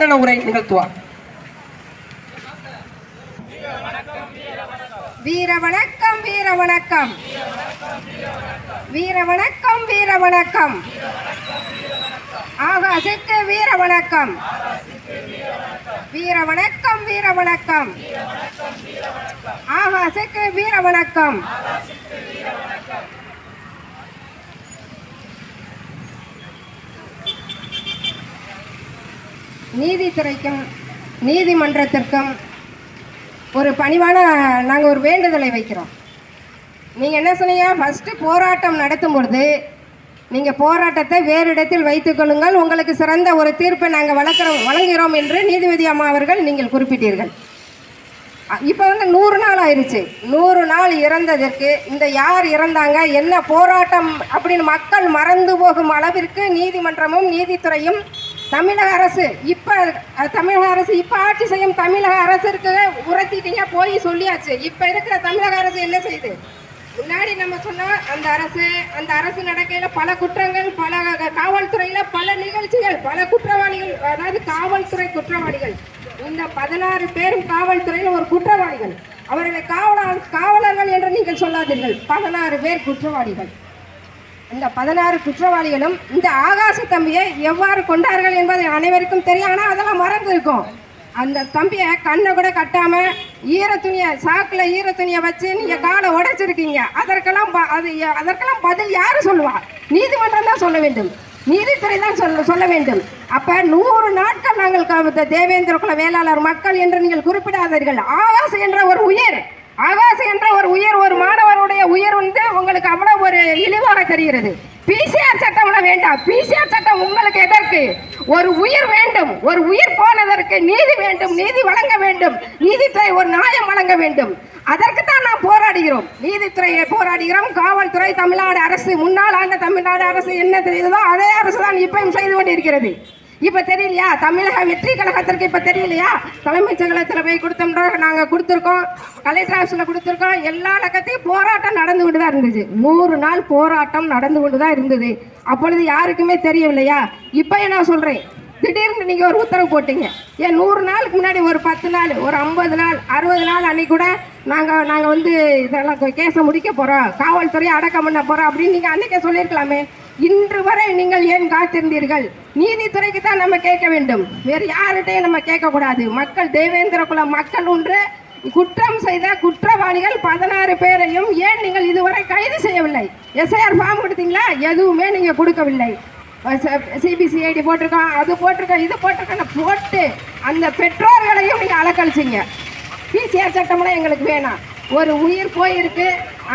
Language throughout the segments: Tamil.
கண்டன உரை நிகழ்த்துவார். வீர வணக்கம், வீர வணக்கம், வீர வணக்கம், வீர வணக்கம், ஆகாசுக்கு வீர வணக்கம், வீர வணக்கம், வீர வணக்கம், ஆகாசுக்கு வீர வணக்கம். நீதித்துறைக்கும் நீதிமன்றத்திற்கும் ஒரு பணிவான நாங்கள் ஒரு வேண்டுதலை வைக்கிறோம். நீங்கள் என்ன சொன்னீங்க? ஃபஸ்ட்டு போராட்டம் நடத்தும் பொழுது நீங்கள் போராட்டத்தை வேறு இடத்தில் வைத்துக்கொள்ளுங்கள், உங்களுக்கு சிறந்த ஒரு தீர்ப்பை நாங்கள் வழங்குகிறோம் என்று நீதிபதி அம்மா அவர்கள் நீங்கள் குறிப்பிட்டீர்கள். இப்போ 100 நாள் ஆயிடுச்சு. 100 நாள் இறந்ததற்கு இந்த யார் இறந்தாங்க, என்ன போராட்டம் அப்படின்னு மக்கள் மறந்து போகும் அளவிற்கு நீதிமன்றமும் நீதித்துறையும் தமிழக அரசு இப்போ ஆட்சி செய்யும் தமிழக அரசிற்கு உரைத்திட்டீங்க, போய் சொல்லியாச்சு. இப்போ இருக்கிற தமிழக அரசு என்ன செய்யுது? முன்னாடி நம்ம சொன்னோம், அந்த அரசு நடக்கையில் பல குற்றங்கள், பல காவல்துறையில் பல நிகழ்ச்சிகள், பல குற்றவாளிகள், அதாவது காவல்துறை குற்றவாளிகள். இந்த 16 பேரும் காவல்துறையில் ஒரு குற்றவாளிகள். அவர்களை காவலர்கள் என்று நீங்கள் சொல்லாதீர்கள். 16 பேர் குற்றவாளிகள். இந்த 16 குற்றவாளிகளும் இந்த ஆகாச தம்பியை எவ்வாறு கொண்டார்கள் என்பது அனைவருக்கும் தெரியும். ஆனால் அதெல்லாம் மறந்து இருக்கும். அந்த தம்பியை கண்ணை கூட கட்டாம சாக்கில் ஈர துணியை வச்சு நீங்க காலை உடைச்சிருக்கீங்க. அதற்கெல்லாம் பதில் யாரு சொல்லுவா? நீதிமன்றம் தான் சொல்ல வேண்டும், நீதித்துறை தான் சொல்ல வேண்டும். அப்ப 100 நாட்கள் நாங்கள் தேவேந்திர குல வேளாளர் மக்கள் என்று நீங்கள் குறிப்பிடாதீர்கள். ஆகாச என்ற ஒரு உயிர், ஒரு மாணவருடைய உயிர் உங்களுக்கு அவ்வளவு ஒரு இழிவாக தெரிகிறது. பிசிஆர் சட்டம் வேண்டாம். பிசிஆர் சட்டம் உங்களுக்கு எதற்கு? ஒரு உயிர் வேண்டும். ஒரு உயிர் போனதற்கு நீதி வேண்டும், நீதி வழங்க வேண்டும், நீதித்துறை ஒரு நியாயம் வழங்க வேண்டும். அதற்கு தான் நாம் போராடுகிறோம். நீதித்துறையை போராடுகிறோம். காவல்துறை, தமிழ்நாடு அரசு, முன்னாள் ஆண்ட தமிழ்நாடு அரசு என்ன தெரியுதோ அதே அரசு தான் இப்பயும் செய்து கொண்டிருக்கிறது. இப்ப தெரியலையா? தமிழக வெற்றி கழகத்திற்கு இப்ப தெரியலையா? தலைமைச் செயலகத்தில் போய் கொடுத்தோம், நாங்க கொடுத்துருக்கோம், கலெக்டர் ஆஃபீஸில் கொடுத்துருக்கோம். எல்லா இடத்தையும் போராட்டம் நடந்து கொண்டு தான் இருந்துச்சு. 100 நாள் போராட்டம் நடந்து கொண்டு தான் இருந்தது. அப்பொழுது யாருக்குமே தெரியவில்லையா? இப்போ என்ன சொல்றேன், திடீர்னு நீங்க ஒரு உத்தரவு போட்டீங்க. ஏன் 100 நாளுக்கு முன்னாடி ஒரு 10 நாள், ஒரு 50 நாள், 60 நாள் அன்னைக்கு கூட நாங்க இதெல்லாம் கேஸை முடிக்க போறோம், காவல்துறையை அடக்கம் பண்ண போறோம் அப்படின்னு நீங்க அன்னைக்கே சொல்லியிருக்கலாமே. இன்று வரை நீங்கள் ஏன் காத்திருந்தீர்கள்? நீதித்துறைக்கு தான் நம்ம கேட்க வேண்டும், வேறு யார்கிட்டையும் நம்ம கேட்கக்கூடாது. மக்கள், தேவேந்திர குல மக்கள் ஒன்று குற்றம் செய்த குற்றவாளிகள் 16 பேரையும் ஏன் நீங்கள் இதுவரை கைது செய்யவில்லை? எஸ்ஐஆர் ஃபார்ம் கொடுத்தீங்களா? எதுவுமே நீங்க கொடுக்கவில்லை. சிபிசிஐடி போட்டிருக்கோம், அது போட்டிருக்கோம், இது போட்டிருக்கோம் போட்டு அந்த பெற்றோர்களையும் நீங்க அலக்கழிச்சிங்க. பிசிஆர் சட்டம்லாம் எங்களுக்கு வேணாம். ஒரு உயிர் போயிருக்கு,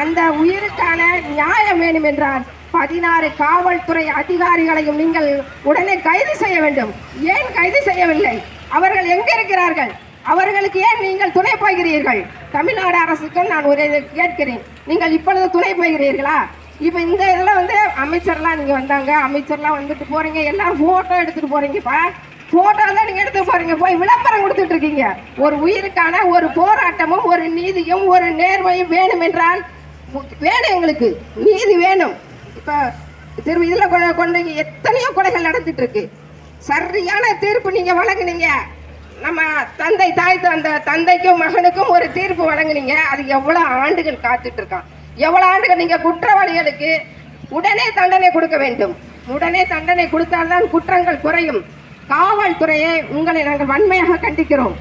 அந்த உயிருக்கான நியாயம் வேணும் என்றால் 16 காவல்துறை அதிகாரிகளையும் நீங்கள் உடனே கைது செய்ய வேண்டும். ஏன் கைது செய்யவில்லை? அவர்கள் எங்க இருக்கிறார்கள்? அவர்களுக்கு ஏன் நீங்கள் துணை போகிறீர்கள்? தமிழ்நாடு அரசுக்கும் நான் ஒரு கேட்கிறேன், நீங்கள் இப்பொழுது துணை போகிறீர்களா? இப்போ இந்த இதில் அமைச்சர்லாம் நீங்கள் வந்தாங்க, அமைச்சர்லாம் வந்துட்டு போறீங்க, எல்லாரும் ஃபோட்டோ எடுத்துட்டு போறீங்கப்பா. ஃபோட்டோ தான் நீங்கள் எடுத்து போறீங்க, போய் விளம்பரம் கொடுத்துட்டு இருக்கீங்க. ஒரு உயிருக்கான ஒரு போராட்டமும் ஒரு நீதியும் ஒரு நேர்மையும் வேணும் என்றால் வேணும், எங்களுக்கு நீதி வேணும். இப்போ திரும்ப இதில் கொண்டு எத்தனையோ கொலைகள் நடந்துட்டு இருக்கு. சரியான தீர்ப்பு நீங்கள் வழங்குனீங்க. நம்ம அந்த தந்தைக்கும் மகனுக்கும் ஒரு தீர்ப்பு வழங்குனீங்க. அது எவ்வளோ ஆண்டுகள் காத்துட்டு இருக்கான், எவ்வளோ ஆண்டுகள். நீங்கள் குற்றவாளிகளுக்கு உடனே தண்டனை கொடுக்க வேண்டும். உடனே தண்டனை கொடுத்தால்தான் குற்றங்கள் குறையும். காவல்துறையை உங்களை நாங்கள் வன்மையாக கண்டிக்கிறோம்.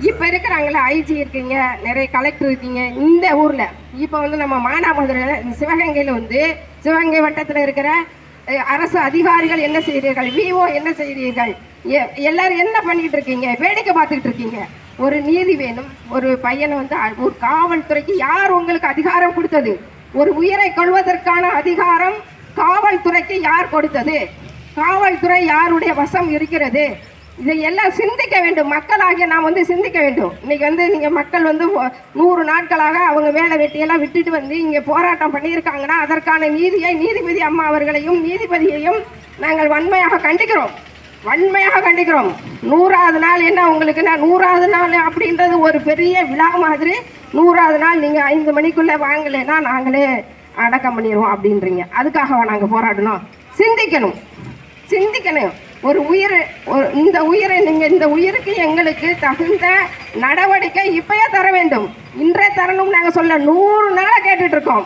இப்போ இருக்கிறாங்களே, ஐஜி இருக்கீங்க, நிறைய கலெக்டர் இருக்கீங்க இந்த ஊரில். இப்போ நம்ம மானாமதுரை சிவகங்கையில் சிவகங்கை வட்டத்தில் இருக்கிற அரசு அதிகாரிகள் என்ன செய்கிறீர்கள்? விஓ என்ன செய்கிறீர்கள்? எல்லாரும் என்ன பண்ணிட்டு இருக்கீங்க? வேடிக்கை பார்த்துக்கிட்டு இருக்கீங்க. ஒரு நீதி வேணும். ஒரு பையனை ஒரு காவல்துறைக்கு யார் உங்களுக்கு அதிகாரம் கொடுத்தது? ஒரு உயிரை கொள்வதற்கான அதிகாரம் காவல்துறைக்கு யார் கொடுத்தது? காவல்துறை யாருடைய வசம் இருக்கிறது? இதையெல்லாம் சிந்திக்க வேண்டும். மக்களாகிய நாம் சிந்திக்க வேண்டும். இன்னைக்கு நீங்கள் மக்கள் 100 நாட்களாக அவங்க வேலை வெட்டியெல்லாம் விட்டுட்டு இங்கே போராட்டம் பண்ணியிருக்காங்கன்னா அதற்கான நீதியை நீதிபதி அம்மா அவர்களையும் நீதிபதியையும் நாங்கள் வன்மையாக கண்டிக்கிறோம். 100வது நாள் என்ன உங்களுக்கு? 100வது நாள் அப்படின்றது ஒரு பெரிய விழா மாதிரி. 100வது நாள் நீங்கள் 5 மணிக்குள்ளே வாங்கலைன்னா நாங்களே அடக்கம் பண்ணிடுவோம் அப்படின்றீங்க. அதுக்காகவா நாங்கள் போராடணும்? சிந்திக்கணும். இந்த உயிரை நீங்கள் இந்த உயிருக்கு எங்களுக்கு தகுந்த நடவடிக்கை இப்பயே தர வேண்டும். இன்றே தரணும் நாங்கள் சொல்ல 100 நாளாக கேட்டுட்டு இருக்கோம்.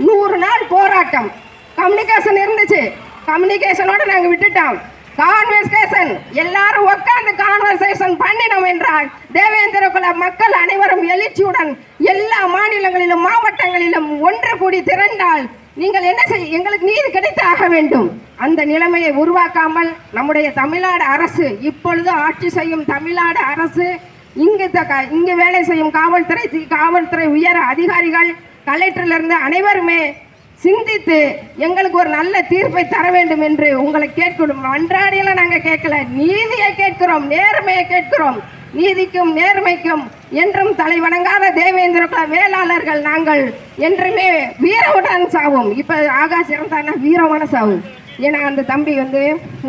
100 நாள் போராட்டம். கம்யூனிகேஷன் இருந்துச்சு, கம்யூனிகேஷனோட நாங்கள் விட்டுட்டோம். கான்வர்சேஷன் எல்லாரும் உட்கார்ந்து கான்வர்சேஷன் பண்ணினோம் என்றால் தேவேந்திர குல மக்கள் அனைவரும் எழுச்சியுடன் எல்லா மாநிலங்களிலும் மாவட்டங்களிலும் ஒன்று கூடி திரண்டால் நீங்கள் என்ன செய்ய எங்களுக்கு நீதி கிடைத்து ஆக வேண்டும். அந்த நிலைமையை உருவாக்காமல் நம்முடைய தமிழ்நாடு அரசு, இப்பொழுது ஆட்சி செய்யும் தமிழ்நாடு அரசு, இங்கு வேலை செய்யும் காவல்துறை உயர் அதிகாரிகள், கலெக்டரிலிருந்து அனைவருமே சிந்தித்து எங்களுக்கு ஒரு நல்ல தீர்ப்பை தர வேண்டும் என்று உங்களை கேட்கணும். அன்றாடியெல்லாம் நாங்கள் கேட்கல, நீதியை கேட்கிறோம், நேர்மையை கேட்கிறோம். நீதிக்கும் நேர்மைக்கும் என்றும் தலை வணங்காத தேவேந்திர குல வேளாளர்கள் நாங்கள் என்றுமே வீரவுடன் சாவும். இப்போ ஆகாஷ் இறந்தானா வீரமான சாவு. ஏன்னா அந்த தம்பி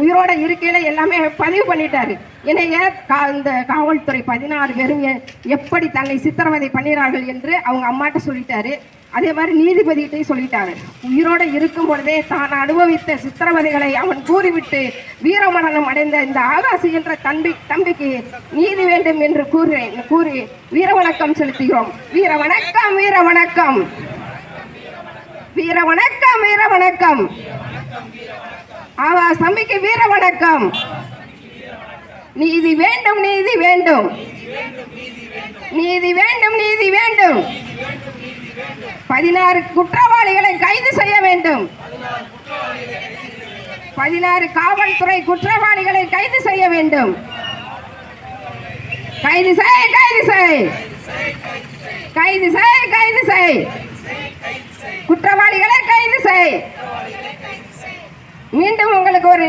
உயிரோட இருக்கையில் எல்லாமே பதிவு பண்ணிட்டாரு. என்னைய இந்த காவல்துறை 16 பேரும் எப்படி தன்னை சித்திரவதை பண்ணினார்கள் என்று அவங்க அம்மாட்ட சொல்லிட்டாரு. அதே மாதிரி நீதிபதிகிட்டையும் சொல்லிட்டாரு. உயிரோடு இருக்கும் பொழுதே தான் அனுபவித்த சித்திரவதைகளை அவன் கூறிவிட்டு வீரமரணம் அடைந்த இந்த ஆகாசி என்ற தம்பிக்கு நீதி வேண்டும் என்று கூறி வீரவணக்கம் செலுத்துகிறோம். வீரவணக்கம், வீரவணக்கம், வீரவணக்கம், வீரவணக்கம். ஆகாஷ் தம்பிக்கு வீரவணக்கம். நீதி வேண்டும், நீதி வேண்டும், நீதி வேண்டும், நீதி வேண்டும். 16 குற்றவாளிகளை கைது செய்ய வேண்டும். 16 காவல்துறை குற்றவாளிகளை கைது செய்ய வேண்டும். கைது செய், கைது செய், கைது செய், கைது செய். குற்றவாளிகளை கைது செய். மீண்டும் உங்களுக்கு ஒரு